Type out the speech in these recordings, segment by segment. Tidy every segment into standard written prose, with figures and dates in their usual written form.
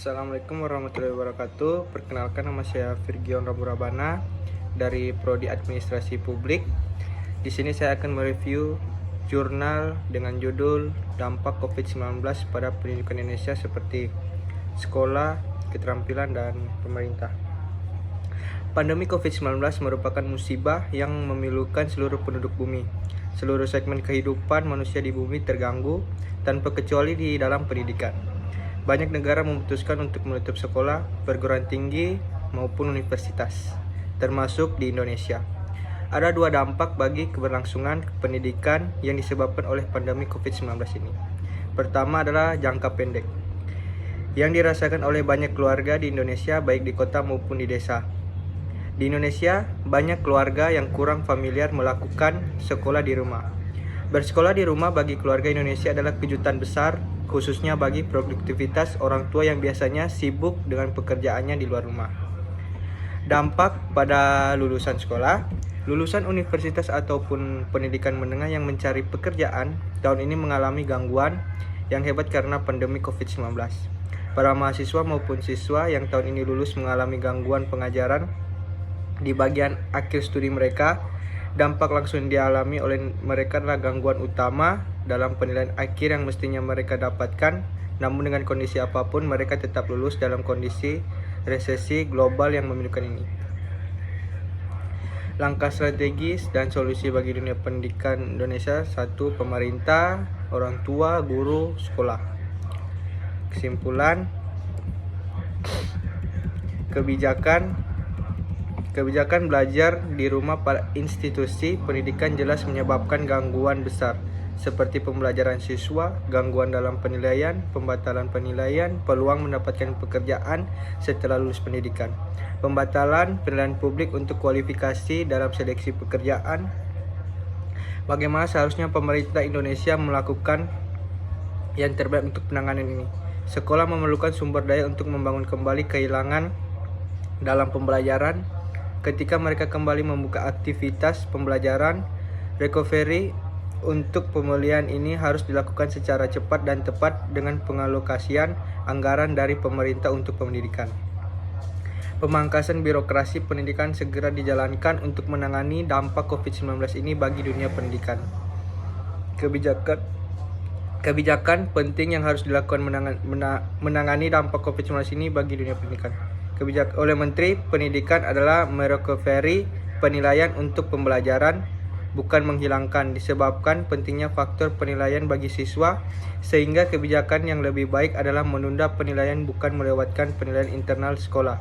Assalamualaikum warahmatullahi wabarakatuh. Perkenalkan, nama saya Virgion Ramburabana dari Prodi Administrasi Publik. Di sini saya akan mereview jurnal dengan judul Dampak COVID-19 pada Pendidikan Indonesia seperti sekolah, keterampilan, dan pemerintah. Pandemi COVID-19 merupakan musibah yang memilukan seluruh penduduk bumi. Seluruh segmen kehidupan manusia di bumi terganggu, tanpa kecuali di dalam pendidikan. Banyak negara memutuskan untuk menutup sekolah, perguruan tinggi, maupun universitas, termasuk di Indonesia. Ada dua dampak bagi keberlangsungan pendidikan yang disebabkan oleh pandemi COVID-19 ini. Pertama adalah jangka pendek, yang dirasakan oleh banyak keluarga di Indonesia, baik di kota maupun di desa. Di Indonesia, banyak keluarga yang kurang familiar melakukan sekolah di rumah. Bersekolah di rumah bagi keluarga Indonesia adalah kejutan besar, khususnya bagi produktivitas orang tua yang biasanya sibuk dengan pekerjaannya di luar rumah. Dampak pada lulusan sekolah. Lulusan universitas ataupun pendidikan menengah yang mencari pekerjaan tahun ini mengalami gangguan yang hebat karena pandemi COVID-19. Para mahasiswa maupun siswa yang tahun ini lulus mengalami gangguan pengajaran di bagian akhir studi mereka. Dampak langsung dialami oleh mereka adalah gangguan utama dalam penilaian akhir yang mestinya mereka dapatkan. Namun dengan kondisi apapun, mereka tetap lulus dalam kondisi resesi global yang memilukan ini. Langkah strategis dan solusi bagi dunia pendidikan Indonesia: 1. Pemerintah, orang tua, guru, sekolah. Kesimpulan, Kebijakan belajar di rumah pada institusi pendidikan jelas menyebabkan gangguan besar, seperti pembelajaran siswa, gangguan dalam penilaian, pembatalan penilaian, peluang mendapatkan pekerjaan setelah lulus pendidikan, pembatalan penilaian publik untuk kualifikasi dalam seleksi pekerjaan. Bagaimana seharusnya pemerintah Indonesia melakukan yang terbaik untuk penanganan ini? Sekolah memerlukan sumber daya untuk membangun kembali kehilangan dalam pembelajaran. Ketika mereka kembali membuka aktivitas pembelajaran, recovery untuk pemulihan ini harus dilakukan secara cepat dan tepat dengan pengalokasian anggaran dari pemerintah untuk pendidikan. Pemangkasan birokrasi pendidikan segera dijalankan untuk menangani dampak COVID-19 ini bagi dunia pendidikan. Kebijakan penting yang harus dilakukan menangani dampak COVID-19 ini bagi dunia pendidikan. Kebijakan oleh Menteri Pendidikan adalah merecovery penilaian untuk pembelajaran, bukan menghilangkan, disebabkan pentingnya faktor penilaian bagi siswa, sehingga kebijakan yang lebih baik adalah menunda penilaian bukan melewatkan penilaian internal sekolah.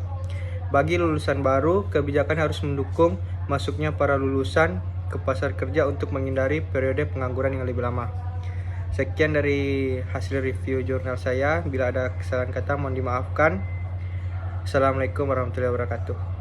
Bagi lulusan baru, kebijakan harus mendukung masuknya para lulusan ke pasar kerja untuk menghindari periode pengangguran yang lebih lama. Sekian dari hasil review jurnal saya. Bila ada kesalahan kata mohon dimaafkan. Assalamualaikum warahmatullahi wabarakatuh.